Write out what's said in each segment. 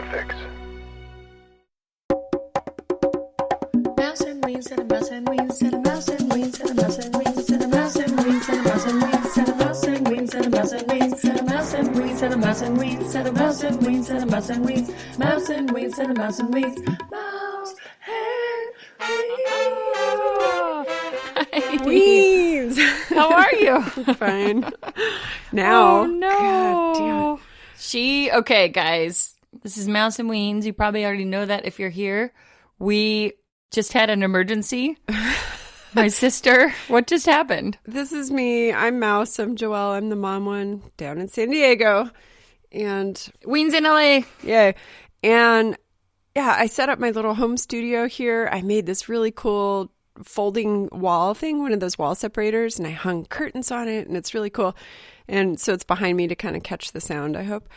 fix. Mouse and weens and a mouse and weens and a mouse and weens and a mouse and weens and a mouse and weens and a mouse and weens and a mouse and weens and a mouse and weens and a mouse and weens and a mouse and weens and a mouse and weens and a mouse and weens, mouse and weens and a mouse and weens, mouse and Weens. How are you? Fine. Now. Oh, no. God damn it. Okay, guys. This is Mouse and Weens. You probably already know that if you're here. We just had an emergency. My sister, what just happened? This is me. I'm Mouse. I'm Joelle. I'm the mom one down in San Diego. And Weens in LA. yay. And yeah, I set up my little home studio here. I made this really cool folding wall thing, one of those wall separators, and I hung curtains on it, and it's really cool. And so it's behind me to kind of catch the sound, I hope.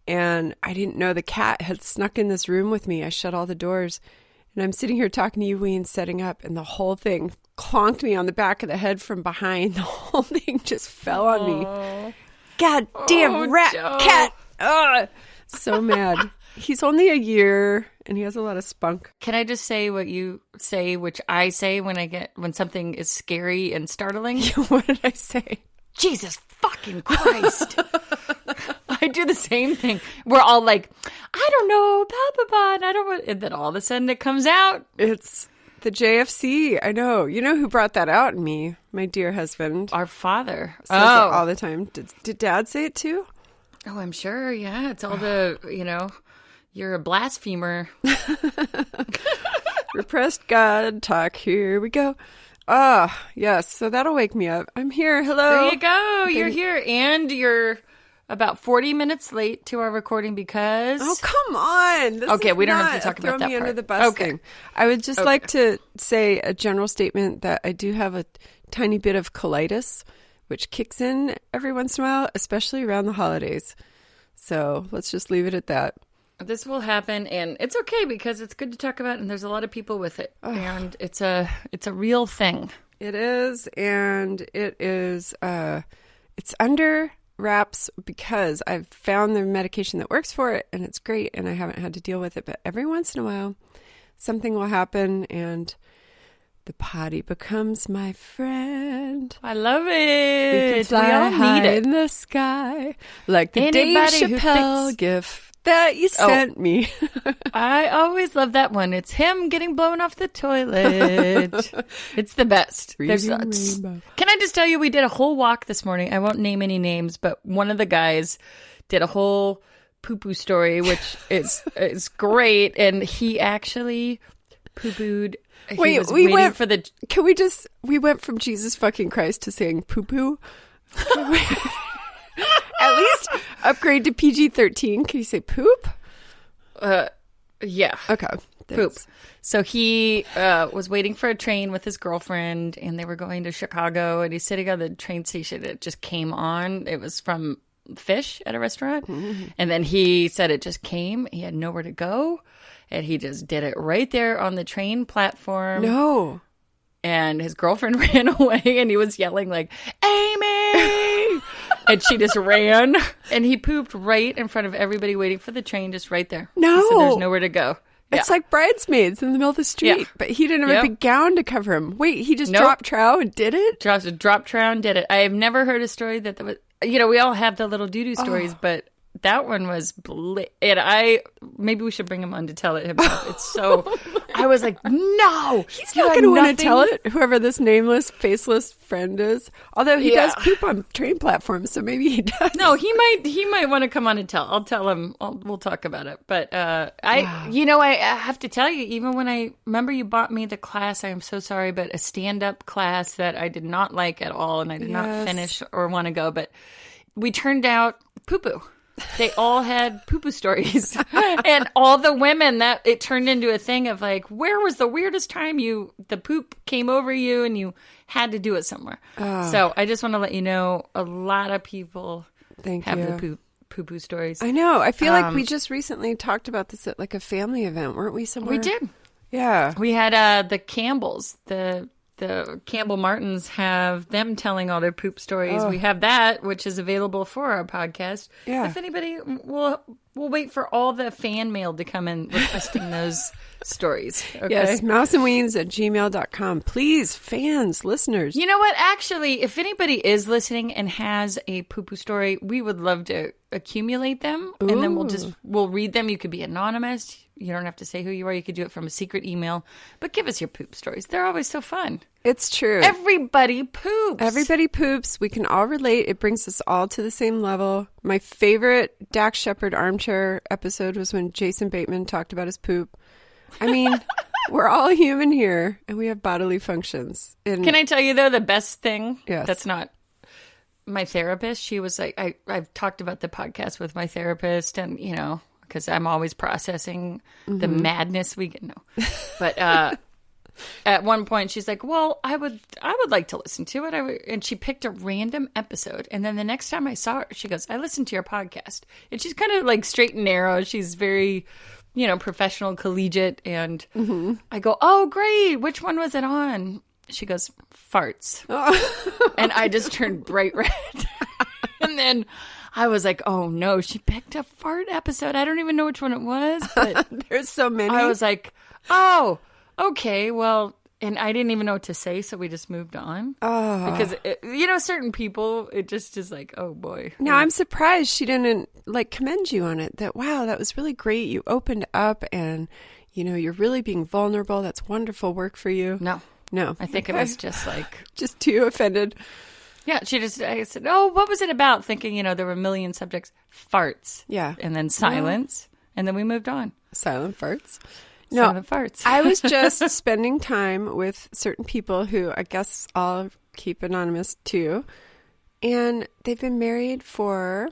And I didn't know the cat had snuck in this room with me. I shut all the doors. And I'm sitting here talking to you, Wayne, setting up, and the whole thing clonked me on the back of the head from behind. The whole thing just fell on me. God damn rat cat. Ugh. So mad. He's only a year, and he has a lot of spunk. Can I just say what you say, which I say when something is scary and startling? What did I say? Jesus fucking Christ. I do the same thing. We're all like, I don't know, blah, blah, blah, and I don't want, and then all of a sudden it comes out. It's the JFC. I know. You know who brought that out in me? My dear husband. Our father. Says it all the time. Did Dad say it too? Oh, I'm sure. Yeah. It's all you're a blasphemer. Repressed God talk. Here we go. Ah, yes. So that'll wake me up. I'm here. Hello. There you go. Okay. You're here. And you're about 40 minutes late to our recording because... Oh, come on. This okay, is we don't not have to talk about that throw me part. under the bus thing. I would just like to say a general statement that I do have a tiny bit of colitis, which kicks in every once in a while, especially around the holidays. So let's just leave it at that. This will happen, and it's okay because it's good to talk about, and there's a lot of people with it, and it's a real thing. It is, and it is. It's under wraps because I've found the medication that works for it, and it's great, and I haven't had to deal with it. But every once in a while, something will happen, and the potty becomes my friend. I love it. We can fly all high need it in the sky, like the Anybody Dave who Chappelle thinks- gift that you sent me. I always love that one. It's him getting blown off the toilet. It's the best. Can I just tell you, we did a whole walk this morning. I won't name any names, but one of the guys did a whole poo-poo story, which is great. And he actually poo-pooed. Wait, we went from Jesus fucking Christ to saying poo-poo? At least upgrade to PG-13. Can you say poop? Yeah. Okay. Poop. So he was waiting for a train with his girlfriend, and they were going to Chicago, and he's sitting on the train station. It just came on. It was from Fish at a restaurant. Mm-hmm. And then he said it just came. He had nowhere to go, and he just did it right there on the train platform. No. And his girlfriend ran away, and he was yelling like, Amy! And she just ran, and he pooped right in front of everybody waiting for the train, just right there. No. He said there's nowhere to go. It's like Bridesmaids in the middle of the street, but he didn't have a big gown to cover him. Wait, he just dropped trow and did it? Dropped trow and did it. I have never heard a story that was, we all have the little doo-doo stories, but that one was, and maybe we should bring him on to tell it himself. It's so, I was like, no, he's not going to want to tell it, whoever this nameless, faceless friend is. Although he does poop on train platforms, so maybe he does. No, he might want to come on and tell. I'll tell him. We'll talk about it. But I have to tell you, even when I remember you bought me the class, I am so sorry, but a stand-up class that I did not like at all, and I did not finish or want to go. But we turned out poo-poo. They all had poo-poo stories. And all the women, that it turned into a thing of like, where was the weirdest time the poop came over you and you had to do it somewhere. So I just want to let you know, a lot of people have the poo-poo stories. I know. I feel like we just recently talked about this at like a family event, weren't we, somewhere? We did. Yeah. We had the Campbells, the the Campbell Martins have them telling all their poop stories. We have that, which is available for our podcast. Yeah. If anybody, we'll wait for all the fan mail to come in requesting those stories. Okay? Yes, mouseandweens@gmail.com. Please, fans, listeners. You know what? Actually, if anybody is listening and has a poo-poo story, we would love to accumulate them. And then we'll read them. You could be anonymous. You don't have to say who you are. You could do it from a secret email. But give us your poop stories. They're always so fun. It's true. Everybody poops. Everybody poops. We can all relate. It brings us all to the same level. My favorite Dax Shepard armchair episode was when Jason Bateman talked about his poop. I mean, we're all human here, and we have bodily functions. And Can I tell you, though, the best thing? Yes. That's not my therapist. She was like, I've talked about the podcast with my therapist, and, you know, because I'm always processing the madness we get. No. But at one point, she's like, well, I would like to listen to it. And she picked a random episode. And then the next time I saw her, she goes, I listened to your podcast. And she's kind of like straight and narrow. She's very, you know, professional, collegiate. And I go, oh, great. Which one was it on? She goes, farts. And I just turned bright red. And then I was like, oh, no, she picked a fart episode. I don't even know which one it was. But there's so many. I was like, oh, okay, well, and I didn't even know what to say, so we just moved on. Oh. Because, you know, certain people, it just is like, oh, boy. Now, I'm surprised she didn't, like, commend you on it. That, wow, that was really great. You opened up and, you know, you're really being vulnerable. That's wonderful work for you. No. I think it was just like... just too offended. Yeah, I said, oh, what was it about? Thinking, you know, there were a million subjects. Farts. Yeah. And then silence. And then we moved on. Silent farts. Silent farts. I was just spending time with certain people who I guess I'll keep anonymous too. And they've been married for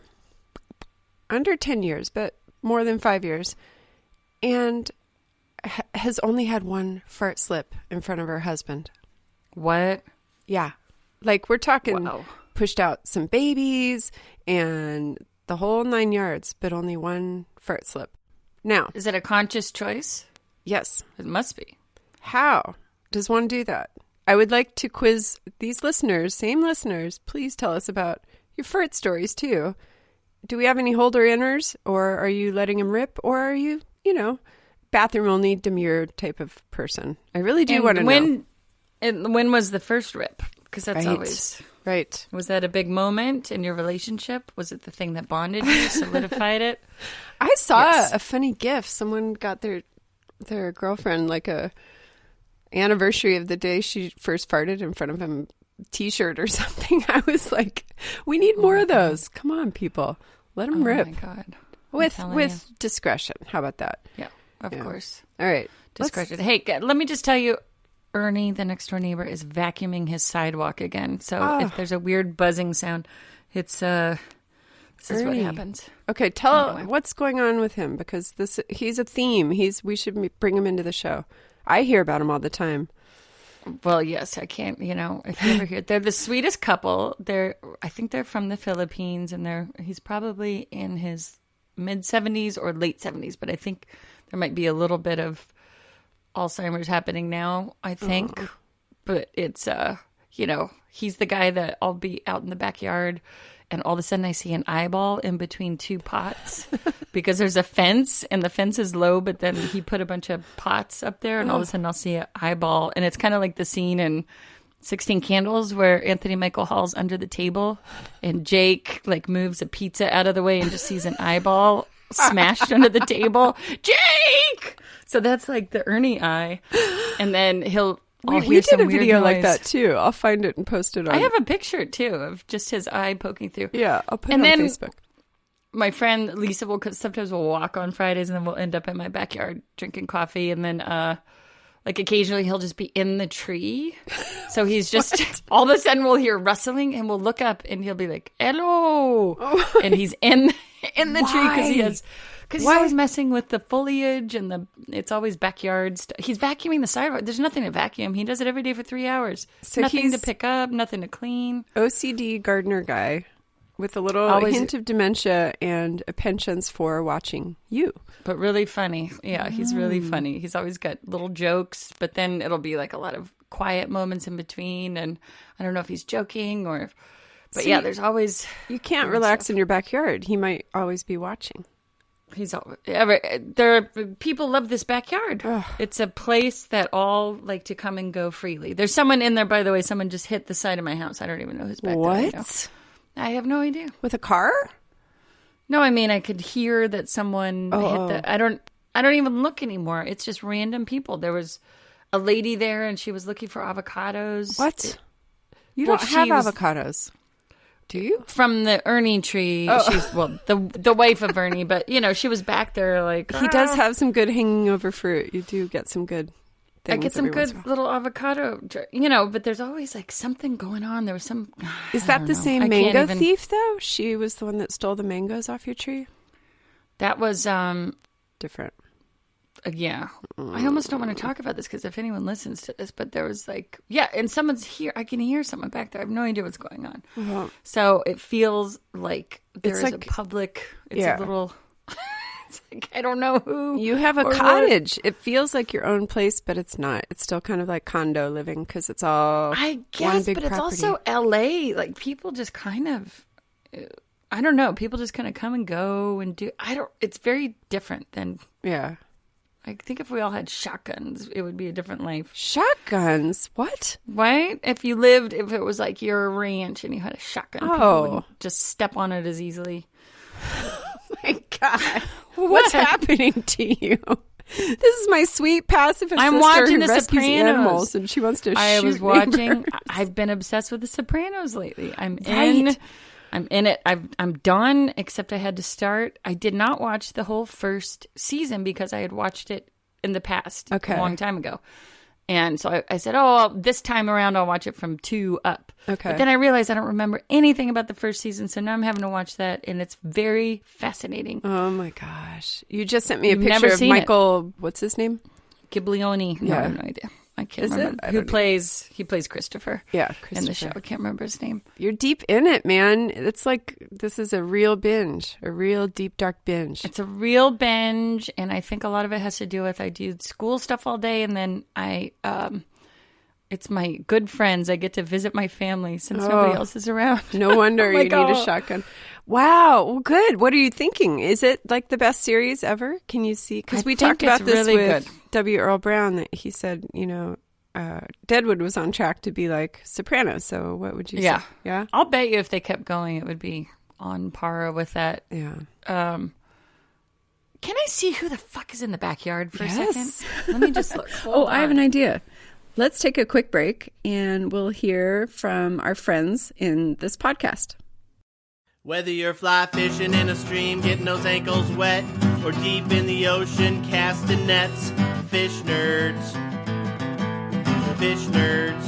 under 10 years, but more than 5 years. And has only had one fart slip in front of her husband. What? Yeah. Like, we're talking Wow. pushed out some babies and the whole 9 yards, but only one fart slip. Now, Is it a conscious choice? yes. It must be. How does one do that? I would like to quiz these listeners, same listeners. Please tell us about your fart stories too. Do we have any holder-inners, or are you letting them rip, or are you, you know, bathroom only demure type of person? I really do want to know. And when was the first rip? Because that's Right. always... Right. Was that a big moment in your relationship? Was it the thing that bonded you, solidified it? I saw Yes. a funny gif. Someone got their girlfriend like a anniversary of the day she first farted in front of him T-shirt or something. I was like, we need more of those. Come on, people. Let them rip. Oh, my God. With discretion. How about that? Yeah, of course. All right. Discretion. Hey, let me just tell you, Ernie, the next door neighbor, is vacuuming his sidewalk again. So if there's a weird buzzing sound, it's this is what Ernie. happens. Okay, tell what's going on with him, because he's a theme. We should bring him into the show. I hear about him all the time. Well, yes, I can't. You know, if you ever hear, they're the sweetest couple. I think they're from the Philippines, and he's probably in his mid 70s or late 70s. But I think there might be a little bit of Alzheimer's happening now, I think. But it's you know, he's the guy that I'll be out in the backyard and all of a sudden I see an eyeball in between two pots because there's a fence and the fence is low, but then he put a bunch of pots up there and all of a sudden I'll see an eyeball, and it's kind of like the scene in 16 Candles where Anthony Michael Hall's under the table and Jake like moves a pizza out of the way and just sees an eyeball smashed under the table. Jake! So that's like the Ernie eye. And then we did a video like that too. I'll find it and post it on. I have a picture too of just his eye poking through. Yeah, I'll put it on Facebook. My friend Lisa sometimes we'll walk on Fridays and then we'll end up in my backyard drinking coffee, and then like occasionally he'll just be in the tree. So he's just all of a sudden we'll hear rustling and we'll look up and he'll be like, hello. And he's in the tree because he's always messing with the foliage and it's always backyard stuff. He's vacuuming the sidewalk. There's nothing to vacuum. He does it every day for 3 hours. So nothing to pick up, nothing to clean. OCD gardener guy with a little hint of dementia and a penchant for watching you. But really funny. Yeah, he's really funny. He's always got little jokes, but then it'll be like a lot of quiet moments in between, and I don't know if he's joking or. But yeah, there's always you can't relax in your backyard. He might always be watching. People love this backyard. Ugh. It's a place that all like to come and go freely. There's someone in there, by the way. Someone just hit the side of my house. I don't even know who's back there. What? I have no idea. With a car? No, I mean I could hear that someone hit the. I don't even look anymore. It's just random people. There was a lady there, and she was looking for avocados. What? You don't have avocados. Do you? From the Ernie tree. Oh. She's the wife of Ernie, but she was back there like he does have some good hanging over fruit. You do get some good things. I get some good little avocado, but there's always like something going on. There was some Is that the same mango thief though? She was the one that stole the mangoes off your tree? That was different. Yeah. I almost don't want to talk about this because if anyone listens to this, but there was like, and someone's here. I can hear someone back there. I have no idea what's going on. Uh-huh. So it feels like there's a public, it's a little, it's like, I don't know who. You have a cottage. It feels like your own place, but it's not. It's still kind of like condo living because it's all I guess, one big but it's property. also LA. Like people just kind of, I don't know. People just kind of come and go and do, it's very different than. Yeah. I think if we all had shotguns, it would be a different life. Shotguns? What? Right? If it was like your ranch and you had a shotgun, people wouldn't just step on it as easily. Oh my God. What's happening to you? This is my sweet pacifist sister watching who The rescues Sopranos. animals, and she wants to I shoot was watching. neighbors. I've been obsessed with The Sopranos lately. I'm in it. I'm done, except I had to start. I did not watch the whole first season because I had watched it in the past a long time ago. And so I said, this time around I'll watch it from 2 up. Okay. But then I realized I don't remember anything about the first season, so now I'm having to watch that, and it's very fascinating. Oh my gosh. You just sent me a picture of Michael, what's his name? Giblioni. No, I have no idea. I can't remember. He plays Christopher. Yeah, Christopher. In the show. I can't remember his name. You're deep in it, man. It's like this is a real binge, a real deep, dark binge. It's a real binge, and I think a lot of it has to do with I do school stuff all day, and then it's my good friends. I get to visit my family since nobody else is around. No wonder you need a shotgun. Wow. Well, good. What are you thinking? Is it like the best series ever? Can you see? Because we talked about this really with W. Earl Brown, that he said, Deadwood was on track to be like Sopranos. So what would you say? Yeah. I'll bet you if they kept going, it would be on par with that. Yeah. Can I see who the fuck is in the backyard for a second? Let me just look. Hold on. I have an idea. Let's take a quick break and we'll hear from our friends in this podcast. Whether you're fly fishing in a stream, getting those ankles wet, or deep in the ocean casting nets, fish nerds. Fish nerds.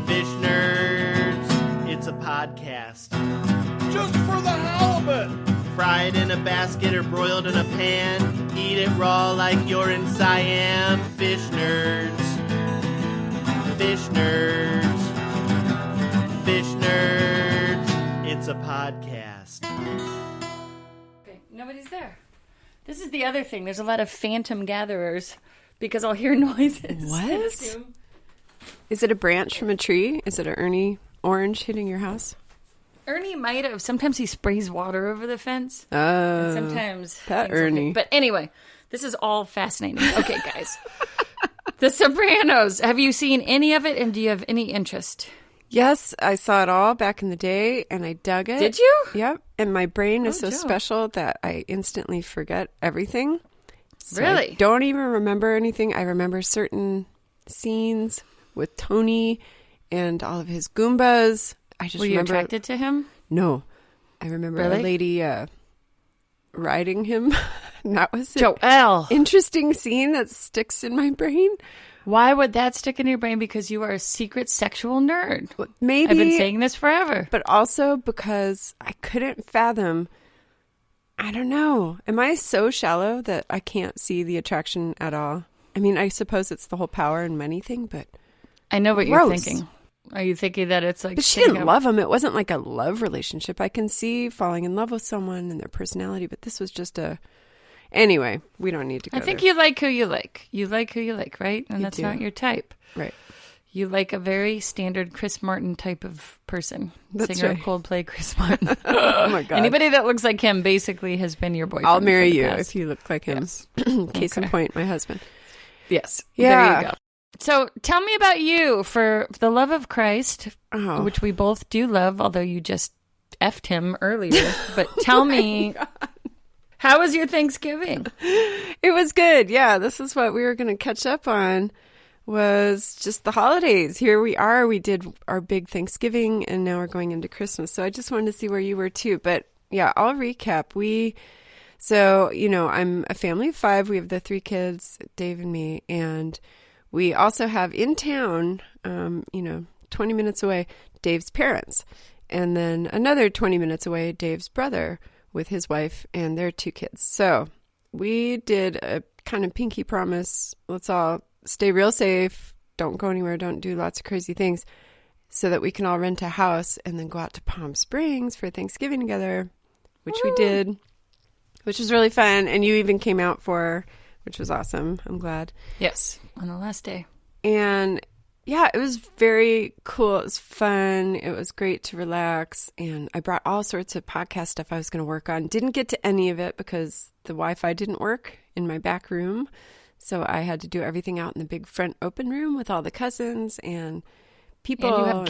Fish nerds. It's a podcast. Just for the halibut! Fry it in a basket or broiled in a pan. Eat it raw like you're in Siam. Fish nerds. Fish nerds. Fish nerds. It's a podcast. Okay, nobody's there. This is the other thing. There's a lot of phantom gatherers because I'll hear noises. What? Is it a branch from a tree? Is it an Ernie orange hitting your house? Ernie might have. Sometimes he sprays water over the fence. Oh. And sometimes that Ernie. But anyway, this is all fascinating. Okay, guys. The Sopranos. Have you seen any of it, and do you have any interest? Yes, I saw it all back in the day, and I dug it. Did you? Yep. And my brain is so Joe. special that I instantly forget everything. So really? I don't even remember anything. I remember certain scenes with Tony and all of his Goombas. I just Were you attracted to him? No. I remember Really? a lady riding him. And that was an Joelle. interesting scene that sticks in my brain. Why would that stick in your brain? Because you are a secret sexual nerd. Maybe. I've been saying this forever. But also because I couldn't fathom, I don't know. Am I so shallow that I can't see the attraction at all? I mean, I suppose it's the whole power and money thing, but I know what you're thinking. Are you thinking that it's like... But she didn't love him. It wasn't like a love relationship. I can see falling in love with someone and their personality, but this was just Anyway, we don't need to go I think there. you like who you like. You like who you like, right? And that's do. not your type. Right. You like a very standard Chris Martin type of person. That's Singer right. of Coldplay, Chris Martin. Oh my God. Anybody that looks like him basically has been your boyfriend. I'll marry for the you past. if you look like him. Yes. Case in point, my husband. Yes. Yeah. There you go. So tell me about you for the love of Christ, Oh. which we both do love, although you just effed him earlier. But tell me, how was your Thanksgiving? It was good. Yeah, this is what we were going to catch up on, was just the holidays. Here we are. We did our big Thanksgiving, and now we're going into Christmas. So I just wanted to see where you were too. But yeah, I'll recap. So, I'm a family of 5. We have the 3 kids, Dave and me, and we also have in town, 20 minutes away, Dave's parents. And then another 20 minutes away, Dave's brother with his wife and their 2 kids. So we did a kind of pinky promise. Let's all stay real safe. Don't go anywhere. Don't do lots of crazy things, so that we can all rent a house and then go out to Palm Springs for Thanksgiving together, which we did, which was really fun. And you even came out which was awesome. I'm glad. Yes, on the last day. And yeah, it was very cool. It was fun. It was great to relax. And I brought all sorts of podcast stuff I was going to work on. Didn't get to any of it because the Wi-Fi didn't work in my back room. So I had to do everything out in the big front open room with all the cousins and people. And you have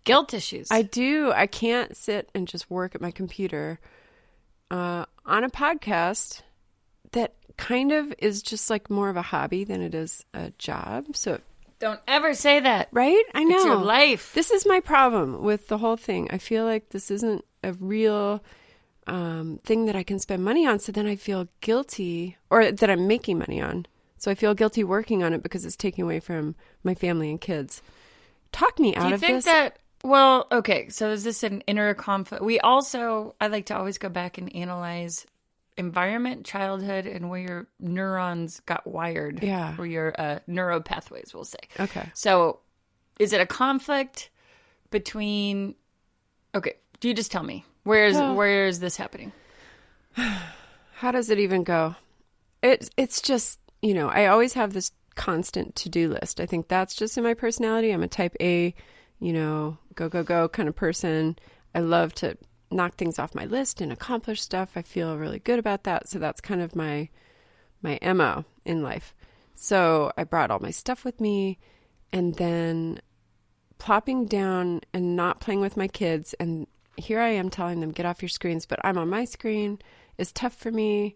guilt issues. I do. I can't sit and just work at my computer on a podcast that kind of is just like more of a hobby than it is a job. So Don't ever say that. right? I know. It's your life. This is my problem with the whole thing. I feel like this isn't a real thing that I can spend money on. So then I feel guilty, or that I'm making money on. So I feel guilty working on it because it's taking away from my family and kids. Talk me out Do you of think this. that, well, okay, so is this an inner conflict? I like to always go back and analyze environment, childhood, and where your neurons got wired. Yeah. Or your neuro pathways, we'll say. Okay. So is it a conflict between, okay, do you just tell me, where is this happening? How does it even go? It's just, I always have this constant to-do list. I think that's just in my personality. I'm a type A, go, go, go kind of person. I love to knock things off my list and accomplish stuff. I feel really good about that. So that's kind of my MO in life. So I brought all my stuff with me, and then plopping down and not playing with my kids. And here I am telling them, get off your screens, but I'm on my screen. It's tough for me.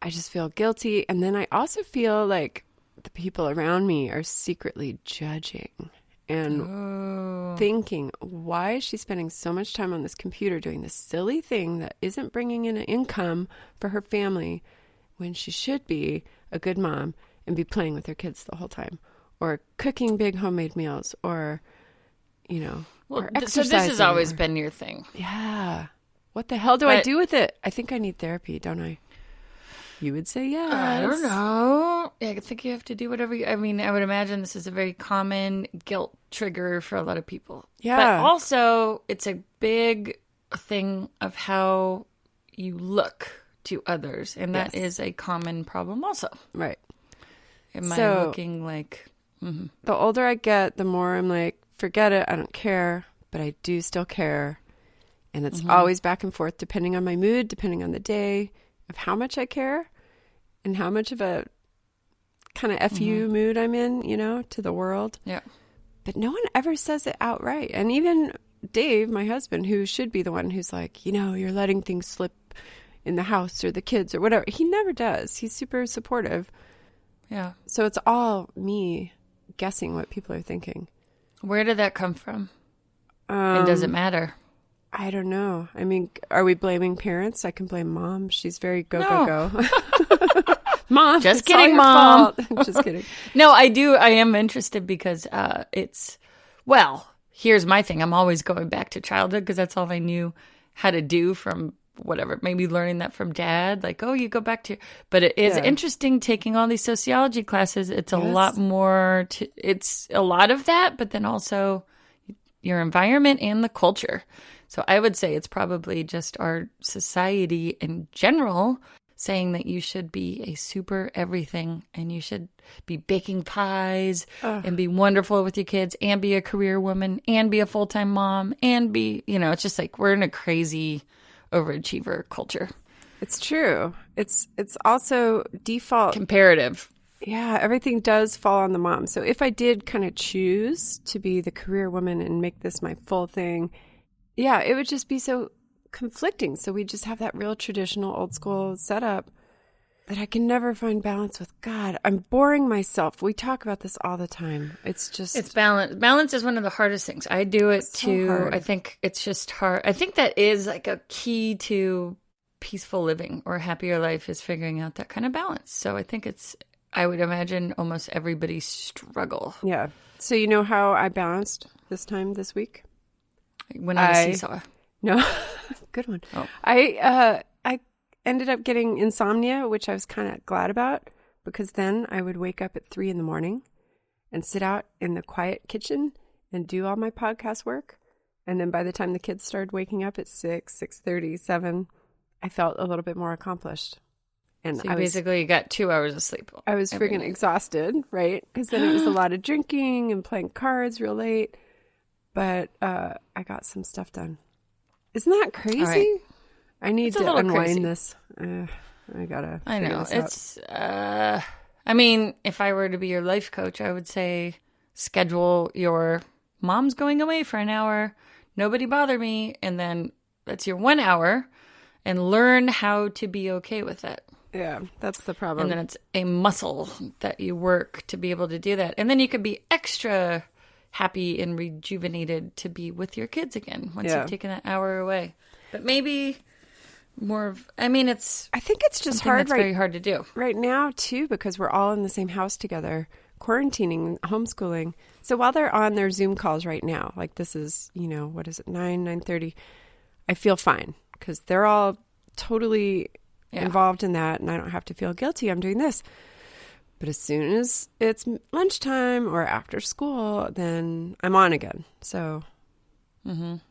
I just feel guilty. And then I also feel like the people around me are secretly judging and thinking, why is she spending so much time on this computer doing this silly thing that isn't bringing in an income for her family when she should be a good mom and be playing with her kids the whole time, or cooking big homemade meals, or, or So exercising. this has always been your thing. Yeah. What the hell do I But- do with it? I think I need therapy, don't I? You would say yes. I don't know. I think you have to do whatever I would imagine this is a very common guilt trigger for a lot of people. Yeah. But also, it's a big thing of how you look to others. And that Yes. is a common problem also. Right. Am I So- looking like... The older I get, the more I'm like, forget it. I don't care, but I do still care. And it's always back and forth depending on my mood, depending on the day, of how much I care and how much of a kind of FU mood I'm in, to the world. Yeah. But no one ever says it outright. And even Dave, my husband, who should be the one who's like, you're letting things slip in the house or the kids or whatever. He never does. He's super supportive. Yeah. So it's all me guessing what people are thinking. Where did that come from? And does it matter? I don't know. I mean, are we blaming parents? I can blame mom. She's very go, No. go, go. Mom. Just it's all kidding, your Mom. fault. Just kidding. No, I do. I am interested because here's my thing. I'm always going back to childhood because that's all I knew how to do from whatever, maybe learning that from dad. Like, oh, you go back to, but it is interesting taking all these sociology classes. It's a lot more, it's a lot of that, but then also your environment and the culture. So I would say it's probably just our society in general saying that you should be a super everything and you should be baking pies and be wonderful with your kids and be a career woman and be a full-time mom and be, it's just like we're in a crazy overachiever culture. It's true. It's also default. Comparative. Yeah, everything does fall on the mom. So if I did kind of choose to be the career woman and make this my full thing, yeah, it would just be so conflicting. So we just have that real traditional old school setup that I can never find balance with. God, I'm boring myself. We talk about this all the time. It's balance. Balance is one of the hardest things. I do it too. Hard. I think it's just hard. I think that is like a key to peaceful living or a happier life is figuring out that kind of balance. So I think I would imagine almost everybody's struggle. Yeah. So you know how I balanced this week? When I seesaw. No, good one. Oh. I ended up getting insomnia, which I was kind of glad about because then I would wake up at 3 a.m. and sit out in the quiet kitchen and do all my podcast work. And then by the time the kids started waking up at 6, 6:30, 7, I felt a little bit more accomplished. And so you basically got 2 hours of sleep. I was freaking exhausted, right? Because then it was a lot of drinking and playing cards real late. But I got some stuff done. Isn't that crazy? Right. I need to unwind crazy. this. I gotta. I know. This It's. I mean, if I were to be your life coach, I would say schedule your mom's going away for an hour. Nobody bother me, and then that's your 1 hour, and learn how to be okay with it. Yeah, that's the problem. And then it's a muscle that you work to be able to do that, and then you could be extra happy and rejuvenated to be with your kids again once you've taken that hour away. But maybe more of, I think it's just hard. That's very hard to do right now too, because we're all in the same house together, quarantining, homeschooling. So while they're on their Zoom calls right now, like this is, what is it, 9:30, I feel fine because they're all totally involved in that and I don't have to feel guilty. I'm doing this. But as soon as it's lunchtime or after school, then I'm on again. So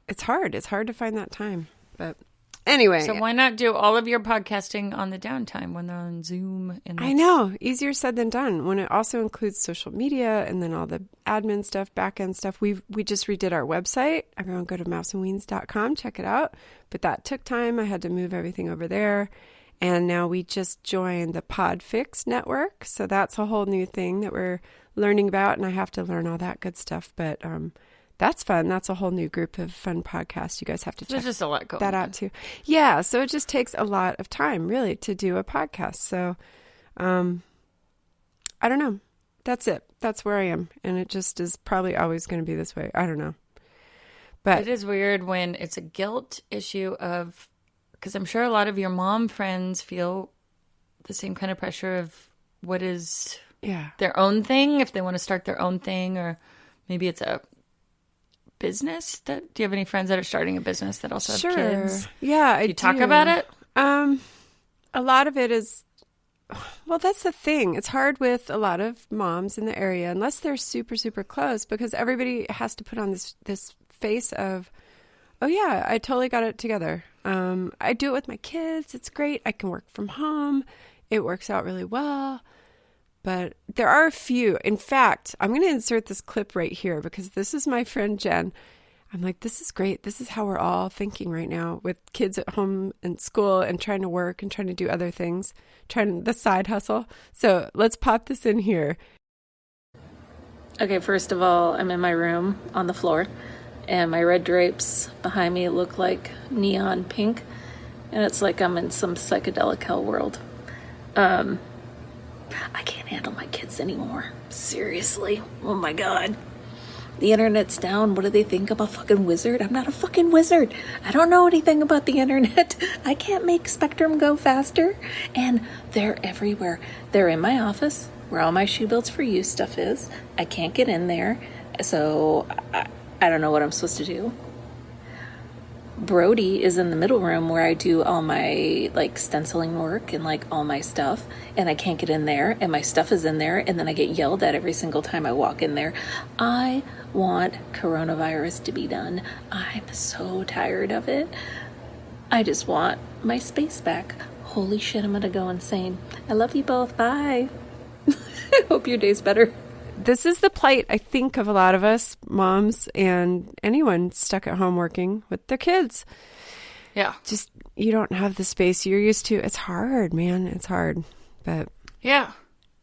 it's hard. It's hard to find that time. But anyway. So why not do all of your podcasting on the downtime when they're on Zoom? I know. Easier said than done. When it also includes social media and then all the admin stuff, back-end stuff. We just redid our website. Everyone go to mouseandweens.com. Check it out. But that took time. I had to move everything over there. And now we just joined the Podfix network. So that's a whole new thing that we're learning about. And I have to learn all that good stuff. But that's fun. That's a whole new group of fun podcasts. You guys have to check just a lot going that out too. Yeah. So it just takes a lot of time really to do a podcast. So I don't know. That's it. That's where I am. And it just is probably always going to be this way. I don't know. But it is weird when it's a guilt issue of, because I'm sure a lot of your mom friends feel the same kind of pressure of what is their own thing, if they want to start their own thing, or maybe it's a business. Do you have any friends that are starting a business that also have kids? Yeah, I do. You talk about it? A lot of it is, well, that's the thing. It's hard with a lot of moms in the area, unless they're super, super close, because everybody has to put on this face of, oh yeah, I totally got it together. I do it with my kids. It's great. I can work from home. It works out really well. But there are a few. In fact, I'm going to insert this clip right here because this is my friend Jen. I'm like, this is great. This is how we're all thinking right now with kids at home and school and trying to work and trying to do other things, trying the side hustle. So let's pop this in here. Okay, first of all, I'm in my room on the floor. And my red drapes behind me look like neon pink. And it's like I'm in some psychedelic hell world. I can't handle my kids anymore. Seriously. Oh my God. The internet's down. What do they think? I'm a fucking wizard? I'm not a fucking wizard. I don't know anything about the internet. I can't make Spectrum go faster. And they're everywhere. They're in my office where all my Shoe Builds for You stuff is. I can't get in there. So I don't know what I'm supposed to do. Brody is in the middle room where I do all my stenciling work and all my stuff, and I can't get in there, and my stuff is in there, and then I get yelled at every single time I walk in there. I want coronavirus to be done. I'm so tired of it. I just want my space back. holy shit, I'm gonna go insane. I love you both. Bye. I hope your day's better. This is the plight, I think, of a lot of us moms and anyone stuck at home working with their kids. Yeah. Just, you don't have the space you're used to. It's hard, man. It's hard. But Yeah.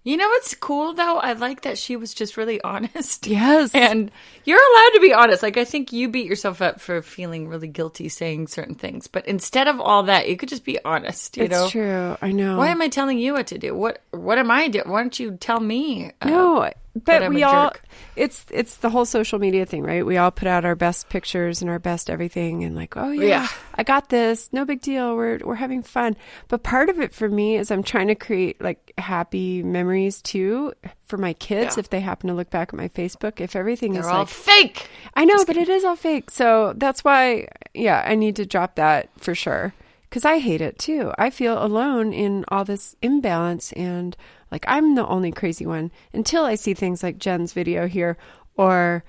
You know what's cool, though? I like that she was just really honest. yes. And you're allowed to be honest. Like, I think you beat yourself up for feeling really guilty saying certain things. But instead of all that, you could just be honest, you know? It's true. I know. Why am I telling you what to do? What am I doing? Why don't you tell me? No, that but I'm we a all, jerk? it's the whole social media thing, right? We all put out our best pictures and our best everything and like, oh yeah, I got this. No big deal. We're having fun. But part of it for me is I'm trying to create like happy memories too for my kids. Yeah. If they happen to look back at my Facebook, if everything is They're all like fake. I know, but it is all fake. So that's why, yeah, I need to drop that for sure. Because I hate it too. I feel alone in all this imbalance and like I'm the only crazy one until I see things like Jen's video here or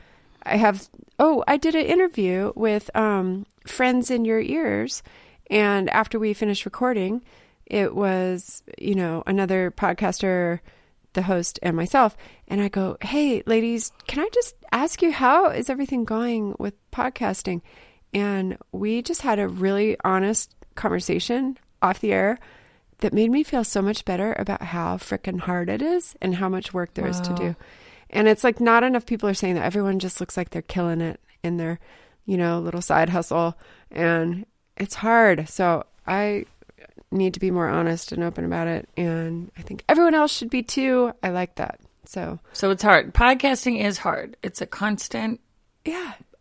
I did an interview with Friends in Your Ears. And after we finished recording, it was, another podcaster, the host and myself. And I go, hey, ladies, can I just ask you, how is everything going with podcasting? And we just had a really honest conversation off the air that made me feel so much better about how freaking hard it is and how much work there is to do. And it's like not enough people are saying that. Everyone just looks like they're killing it in their, little side hustle. And it's hard. So I need to be more honest and open about it. And I think everyone else should be too. I like that. So it's hard. Podcasting is hard. It's a constant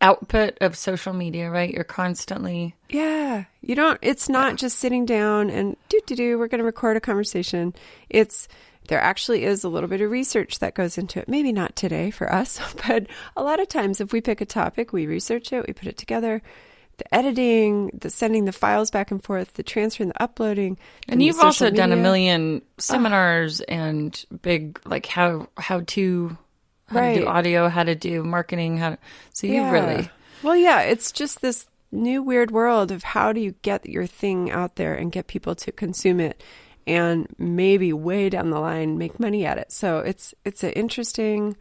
output of social media, right? You're constantly... Yeah. It's not just sitting down and we're going to record a conversation. There actually is a little bit of research that goes into it. Maybe not today for us, but a lot of times if we pick a topic, we research it, we put it together. The editing, the sending the files back and forth, the transferring, the uploading. And you've also done a million seminars and big, like how to do audio, how to do marketing, so you really... Well, yeah, it's just this new weird world of how do you get your thing out there and get people to consume it and maybe way down the line make money at it. So it's an interesting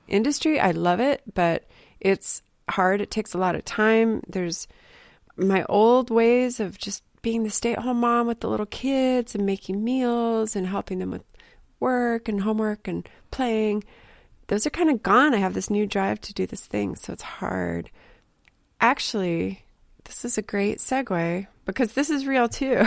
industry. I love it, but it's hard. It takes a lot of time. There's my old ways of just being the stay-at-home mom with the little kids and making meals and helping them with work and homework and playing. Those are kind of gone. I have this new drive to do this thing, so it's hard. Actually, this is a great segue because this is real too.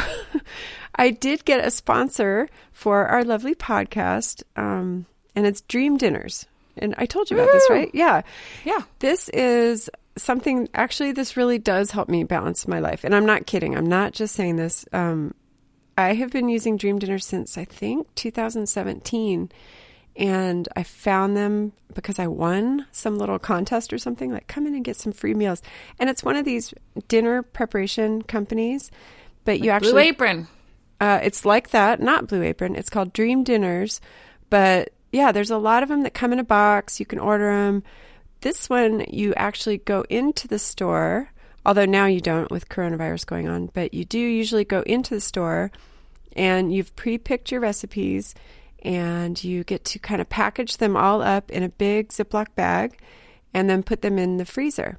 I did get a sponsor for our lovely podcast, and it's Dream Dinners. And I told you about this, right? Yeah. Yeah. This is something, actually, this really does help me balance my life. And I'm not kidding. I'm not just saying this. I have been using Dream Dinners since, I think, 2017. And I found them because I won some little contest or something, like come in and get some free meals. And it's one of these dinner preparation companies, but you actually... Blue Apron. It's like that, not Blue Apron. It's called Dream Dinners. But yeah, there's a lot of them that come in a box. You can order them. This one, you actually go into the store, although now you don't with coronavirus going on, but you do usually go into the store and you've pre-picked your recipes and you get to kind of package them all up in a big Ziploc bag and then put them in the freezer.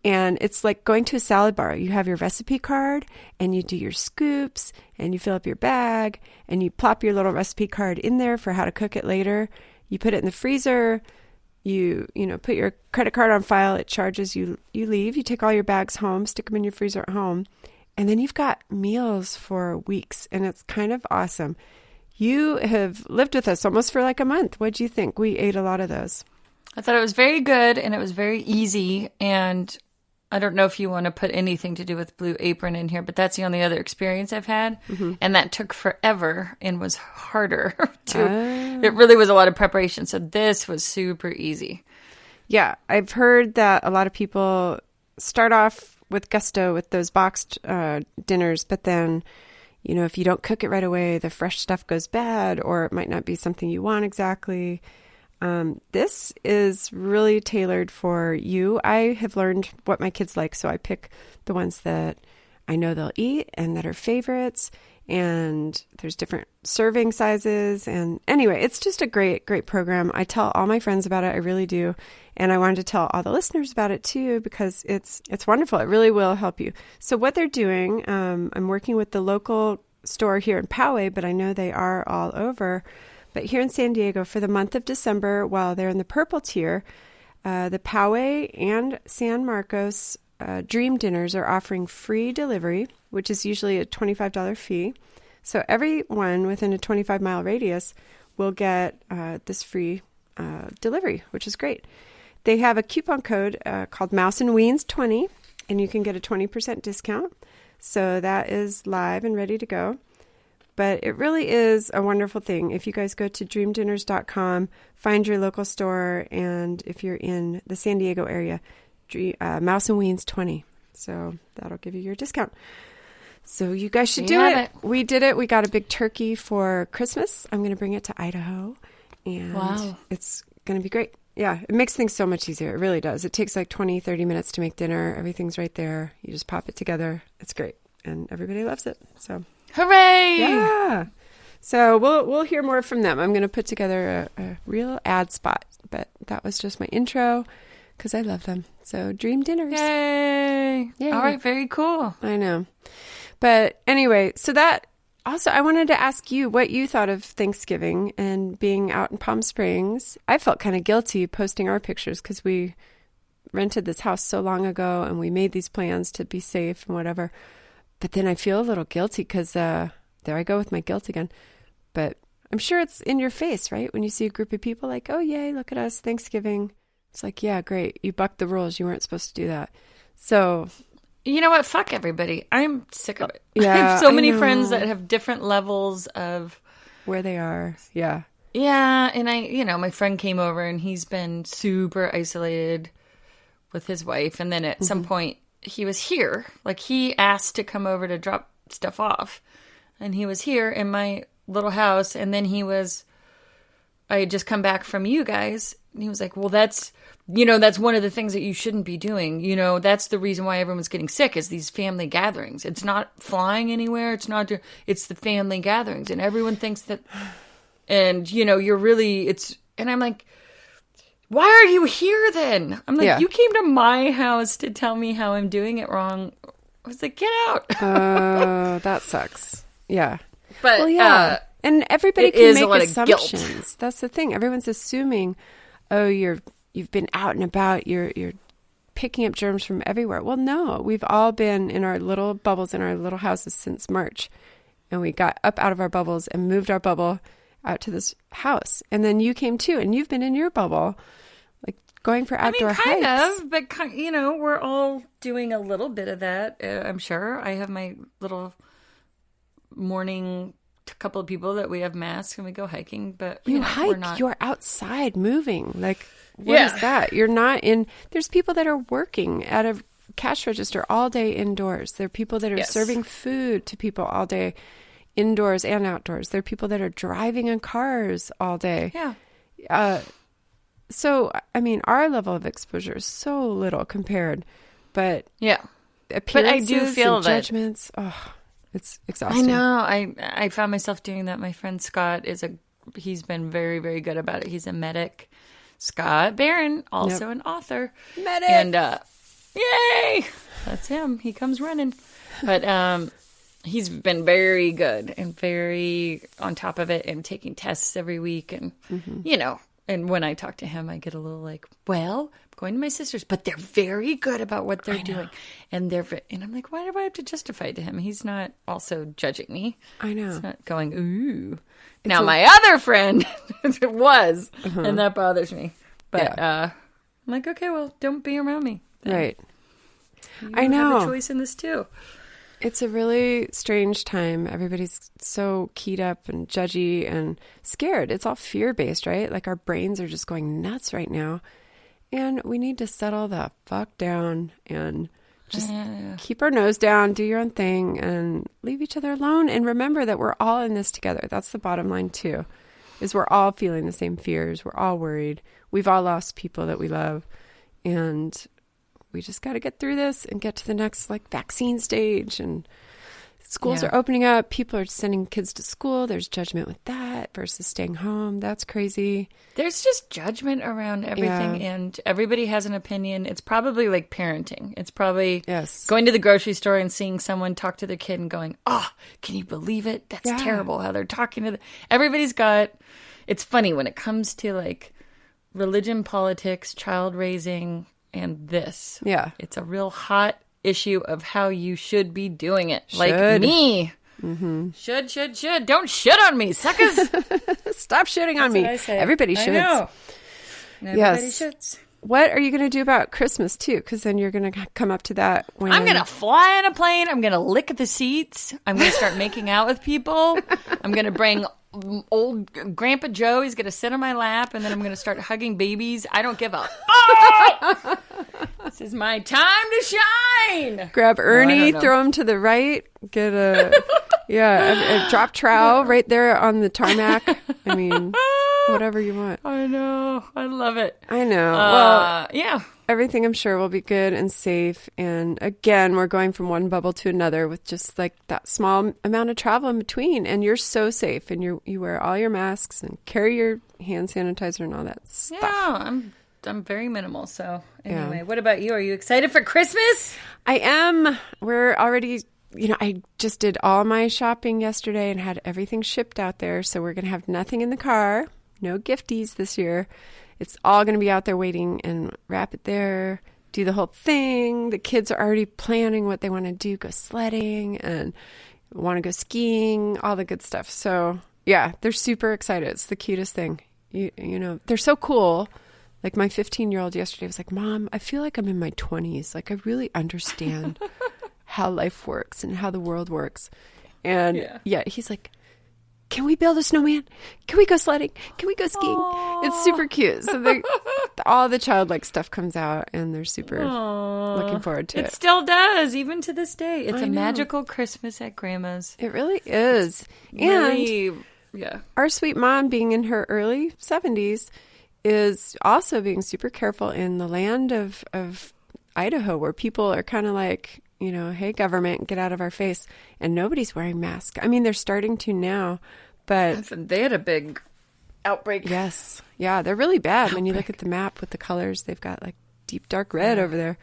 And it's like going to a salad bar. You have your recipe card and you do your scoops and you fill up your bag and you plop your little recipe card in there for how to cook it later. You put it in the freezer. You put your credit card on file. It charges you. You leave. You take all your bags home, stick them in your freezer at home. And then you've got meals for weeks. And it's kind of awesome. You have lived with us almost for like a month. What do you think? We ate a lot of those. I thought it was very good and it was very easy. And I don't know if you want to put anything to do with Blue Apron in here, but that's the only other experience I've had. Mm-hmm. And that took forever and was harder It really was a lot of preparation. So this was super easy. Yeah. I've heard that a lot of people start off with gusto with those boxed dinners, but then, if you don't cook it right away, the fresh stuff goes bad or it might not be something you want exactly. This is really tailored for you. I have learned what my kids like, so I pick the ones that I know they'll eat and that are favorites. And there's different serving sizes. And anyway, it's just a great, great program. I tell all my friends about it. I really do. And I wanted to tell all the listeners about it too, because it's wonderful. It really will help you. So what they're doing, I'm working with the local store here in Poway, but I know they are all over. But here in San Diego for the month of December, while they're in the purple tier, the Poway and San Marcos Dream Dinners are offering free delivery, which is usually a $25 fee. So everyone within a 25-mile radius will get this free delivery, which is great. They have a coupon code called mouseandweens20, and you can get a 20% discount. So that is live and ready to go. But it really is a wonderful thing. If you guys go to dreamdinners.com, find your local store, and if you're in the San Diego area, Mouse and Weens 20. So that'll give you your discount. So you guys should do it. We did it. We got a big turkey for Christmas. I'm going to bring it to Idaho, and it's going to be great. Yeah, it makes things so much easier. It really does. It takes like 20, 30 minutes to make dinner. Everything's right there. You just pop it together. It's great, and everybody loves it. So hooray! Yeah. So we'll hear more from them. I'm going to put together a real ad spot, but that was just my intro because I love them. So Dream Dinners. Yay! Yay. All right, very cool. I know. But anyway, so that also, I wanted to ask you what you thought of Thanksgiving and being out in Palm Springs. I felt kind of guilty posting our pictures because we rented this house so long ago and we made these plans to be safe and whatever. But then I feel a little guilty because there I go with my guilt again. But I'm sure it's in your face, right? When you see a group of people like, oh, yay, look at us, Thanksgiving. It's like, yeah, great. You bucked the rules. You weren't supposed to do that. So... You know what? Fuck everybody. I'm sick of it. Yeah, I have so many know. friends that have different levels of where they are. Yeah. Yeah. And my friend came over and he's been super isolated with his wife. And then at some point he was here. Like he asked to come over to drop stuff off. And he was here in my little house. And then I had just come back from you guys. And he was like, well, that's one of the things that you shouldn't be doing. That's the reason why everyone's getting sick is these family gatherings. It's not flying anywhere. It's the family gatherings. And everyone thinks that, and and I'm like, why are you here then? I'm like, You came to my house to tell me how I'm doing it wrong. I was like, get out. Oh, that sucks. Yeah. But, well, yeah. And everybody can make assumptions. That's the thing. Everyone's assuming, oh, you've been out and about, you're picking up germs from everywhere. Well, no, we've all been in our little bubbles in our little houses since March. And we got up out of our bubbles and moved our bubble out to this house. And then you came too, and you've been in your bubble, like going for outdoor hikes. Kind of, but we're all doing a little bit of that, I'm sure. I have my little morning couple of people that we have masks and we go hiking, but you hike, we're not... you're outside moving. Like, what is that? You're not in, there's people that are working at a cash register all day indoors. There are people that are serving food to people all day indoors and outdoors. There are people that are driving in cars all day. Yeah. So, I mean, our level of exposure is so little compared, but but I do feel and judgments. Oh, it's exhausting. I know. I found myself doing that. My friend Scott he's been very, very good about it. He's a medic. Scott Barron, also an author. Medic. And yay! That's him. He comes running. But he's been very good and very on top of it and taking tests every week. And, and when I talk to him, I get a little like, well, I'm going to my sister's, but they're very good about what they're doing. And and I'm like, why do I have to justify it to him? He's not also judging me. I know. He's not going, ooh. Now, my other friend was, and that bothers me. But I'm like, okay, well, don't be around me. Right. I know. Have a choice in this, too. It's a really strange time. Everybody's so keyed up and judgy and scared. It's all fear-based, right? Like our brains are just going nuts right now. And we need to settle the fuck down and just keep our nose down, do your own thing, and leave each other alone. And remember that we're all in this together. That's the bottom line, too, is we're all feeling the same fears. We're all worried. We've all lost people that we love. And we just got to get through this and get to the next like vaccine stage, and schools are opening up. People are sending kids to school. There's judgment with that versus staying home. That's crazy. There's just judgment around everything, and everybody has an opinion. It's probably like parenting. It's probably going to the grocery store and seeing someone talk to their kid and going, "Oh, can you believe it? That's terrible how they're talking to." Everybody's got. It's funny when it comes to like religion, politics, child raising, and this. Yeah, it's a real hot issue of how you should be doing it. Like me. Mm-hmm. Should. Don't shit on me, suckers. Stop shitting on me. Everybody should. I know. Everybody shoots. What are you going to do about Christmas, too? Because then you're going to come up to that. When I'm going to fly on a plane. I'm going to lick the seats. I'm going to start making out with people. I'm going to bring old Grandpa Joe. He's going to sit on my lap, and then I'm going to start hugging babies. I don't give a fuck. This is my time to shine. Grab Ernie, throw him to the right, get a drop trowel right there on the tarmac. I mean, whatever you want. I know. I love it. I know. Well, yeah. Everything I'm sure will be good and safe. And again, we're going from one bubble to another with just like that small amount of travel in between. And you're so safe. And you wear all your masks and carry your hand sanitizer and all that stuff. Yeah, I'm very minimal. So anyway, what about you? Are you excited for Christmas? I am. We're already, I just did all my shopping yesterday and had everything shipped out there. So we're going to have nothing in the car. No gifties this year. It's all going to be out there waiting, and wrap it there, do the whole thing. The kids are already planning what they want to do, go sledding and want to go skiing, all the good stuff. So yeah, they're super excited. It's the cutest thing. You know, they're so cool. Like my 15-year-old yesterday was like, "Mom, I feel like I'm in my 20s. Like I really understand how life works and how the world works." And he's like, "Can we build a snowman? Can we go sledding? Can we go skiing?" Aww. It's super cute. So all the childlike stuff comes out, and they're super looking forward to it. It still does, even to this day. It's a magical Christmas at Grandma's. It really is. Really, and our sweet mom, being in her early 70s, is also being super careful in the land of Idaho, where people are kind of like, hey, government, get out of our face. And nobody's wearing masks. I mean, they're starting to now, but they had a big outbreak. Yes. Yeah, they're really bad. When you look at the map with the colors, they've got like deep dark red over there.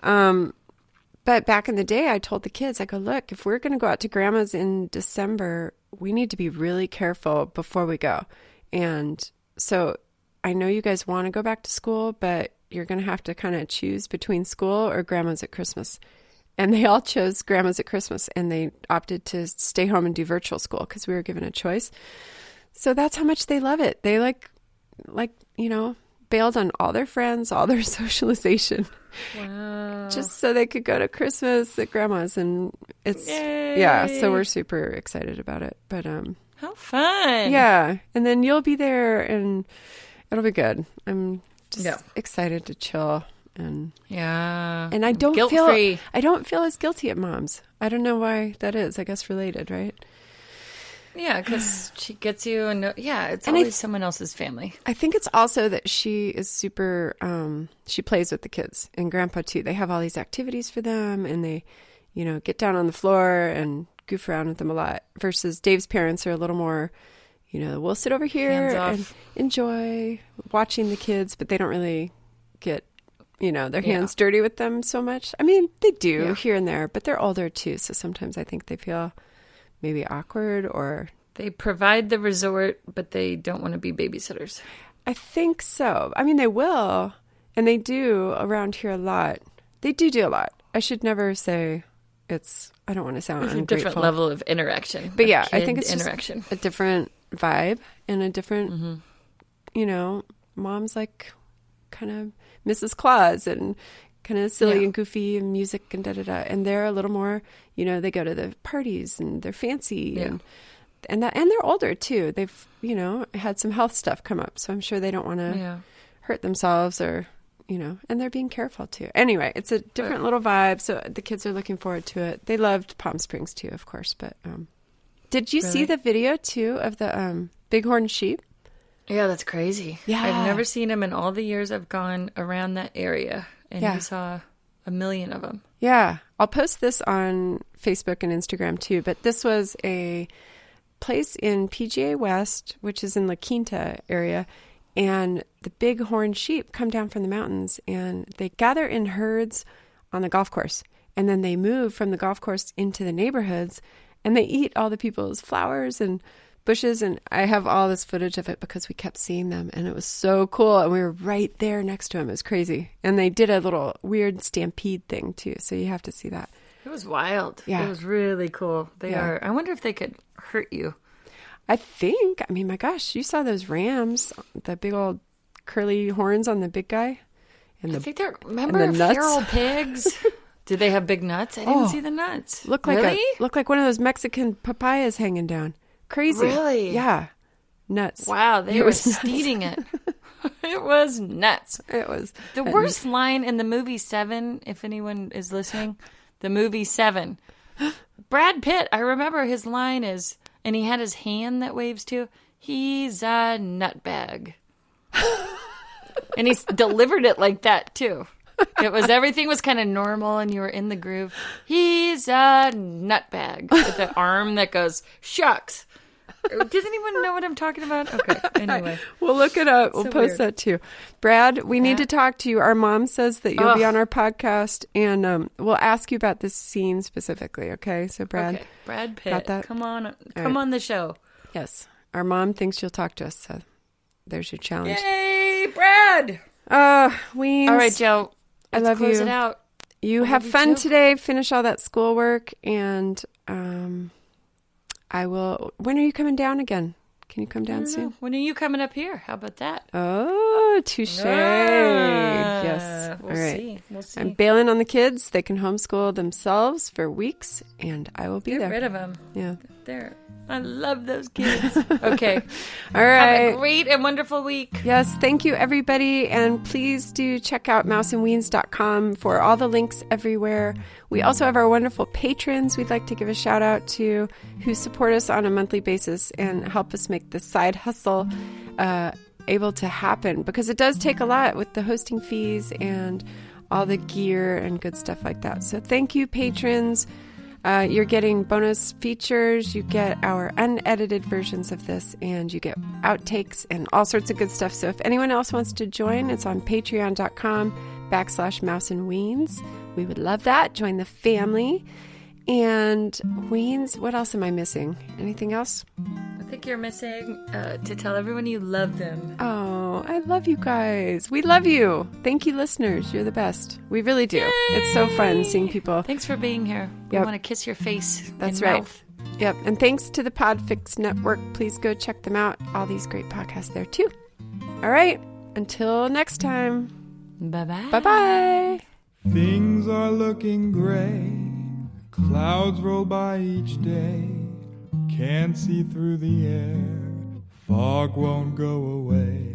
But back in the day, I told the kids, I go, look, if we're going to go out to Grandma's in December, we need to be really careful before we go. And so I know you guys want to go back to school, but you're going to have to kind of choose between school or Grandma's at Christmas. And they all chose Grandma's at Christmas, and they opted to stay home and do virtual school because we were given a choice. So that's how much they love it. They bailed on all their friends, all their socialization. Wow. Just so they could go to Christmas at Grandma's. And it's, so we're super excited about it. But, how fun. Yeah. And then you'll be there, and it'll be good. I'm just excited to chill. And I don't feel as guilty at Mom's. I don't know why that is. I guess related, right? Yeah, because she gets you, and it's always someone else's family. I think it's also that she is super. She plays with the kids, and Grandpa too. They have all these activities for them, and they, get down on the floor and goof around with them a lot. Versus Dave's parents are a little more, we'll sit over here and enjoy watching the kids, but they don't really get their hands dirty with them so much. I mean, they do here and there, but they're older too. So sometimes I think they feel maybe awkward, or they provide the resort, but they don't want to be babysitters. I think so. I mean, they will, and they do around here a lot. They do a lot. I should never say I don't want to sound ungrateful. A different level of interaction. But yeah, I think it's interaction. Just a different vibe and a different, Mom's like kind of Mrs. Claus and kind of silly and goofy and music and da-da-da. And they're a little more, they go to the parties and they're fancy and they're older too. They've, had some health stuff come up. So I'm sure they don't want to hurt themselves or, and they're being careful too. Anyway, it's a different little vibe. So the kids are looking forward to it. They loved Palm Springs too, of course. But did you see the video too of the bighorn sheep? Yeah, that's crazy. Yeah. I've never seen him in all the years I've gone around that area. And you saw a million of them. Yeah. I'll post this on Facebook and Instagram too, but this was a place in PGA West, which is in La Quinta area, and the big horned sheep come down from the mountains and they gather in herds on the golf course, and then they move from the golf course into the neighborhoods and they eat all the people's flowers and bushes, and I have all this footage of it because we kept seeing them and it was so cool, and we were right there next to them. It was crazy. And they did a little weird stampede thing too, so you have to see that. It was wild. Yeah. It was really cool. They are. I wonder if they could hurt you. I mean, my gosh, you saw those rams, the big old curly horns on the big guy. And I think remember nuts? feral pigs? Did they have big nuts? I didn't see the nuts. Looked like one of those Mexican papayas hanging down. Crazy. Really? Yeah. Nuts. Wow, they were eating it. It was nuts. It was. The worst line in the movie Seven, if anyone is listening, the movie Seven. Brad Pitt, I remember his line is, and he had his hand that waves too, he's a nutbag. And he delivered it like that too. Everything was kind of normal and you were in the groove. He's a nutbag with the arm that goes, shucks. Does anyone know what I'm talking about? Okay, anyway. We'll look it up. We'll post weird. that too. Brad, we need to talk to you. Our mom says that you'll be on our podcast, and we'll ask you about this scene specifically, okay? So, Brad. Okay. Brad Pitt, got that? come on right. on the show. Yes. Our mom thinks you'll talk to us, so there's your challenge. Yay, Brad! Weens. All right, Joe. I love close you. It out. You I have love you fun too. today. Finish all that schoolwork, and I will. When are you coming down again? Can you come down soon? When are you coming up here? How about that? Oh, touche. Yes. We'll all right. see. We'll see. I'm bailing on the kids. They can homeschool themselves for weeks, and I will be Get there. rid of them. Yeah. I love those kids. Okay. All right. Have a great and wonderful week. Yes, thank you, everybody. And please do check out mouseandweens.com for all the links everywhere. We also have our wonderful patrons we'd like to give a shout out to, who support us on a monthly basis and help us make this side hustle able to happen, because it does take a lot with the hosting fees and all the gear and good stuff like that. So thank you, patrons. You're getting bonus features, you get our unedited versions of this, and you get outtakes and all sorts of good stuff. So if anyone else wants to join, it's on patreon.com/mouseandweens. We would love that. Join the family. And Weens, what else am I missing? Anything else? I think you're missing to tell everyone you love them. Oh, I love you guys. We love you. Thank you, listeners. You're the best. We really do. Yay! It's so fun seeing people. Thanks for being here. We Yep. want to kiss your face. That's and right. mouth. Yep. And thanks to the Podfix Network. Please go check them out. All these great podcasts there, too. All right. Until next time. Bye-bye. Bye-bye. Things are looking gray. Clouds roll by each day. Can't see through the air. Fog won't go away.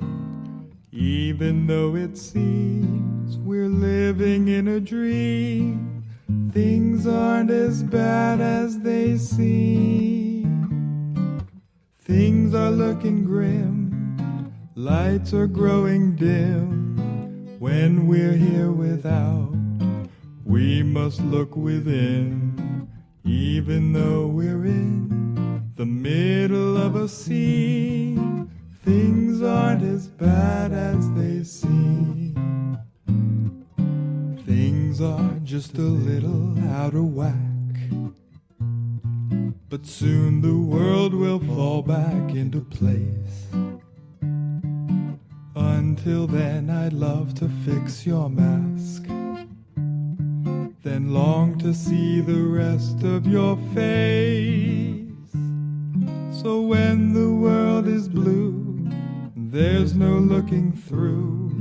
Even though it seems we're living in a dream, things aren't as bad as they seem. Things are looking grim. Lights are growing dim. When we're here without, we must look within. Even though we're in the middle of a scene, things aren't as bad as they seem. Things are just a little out of whack, but soon the world will fall back into place. Until then, I'd love to fix your mask, then long to see the rest of your face. So when the world is blue, there's no looking through.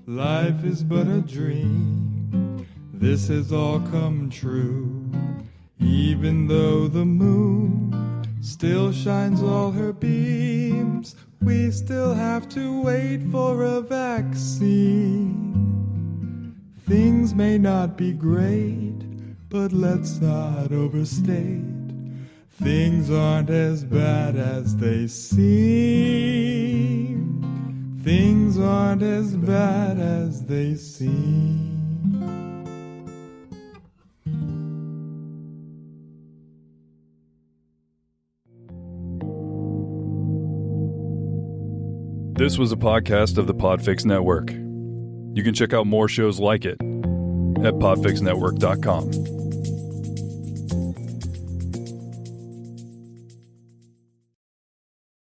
Life is but a dream. This has all come true. Even though the moon still shines all her beams, we still have to wait for a vaccine. Things may not be great, but let's not overstate. Things aren't as bad as they seem. Things aren't as bad as they seem. This was a podcast of the Podfix Network. You can check out more shows like it at podfixnetwork.com.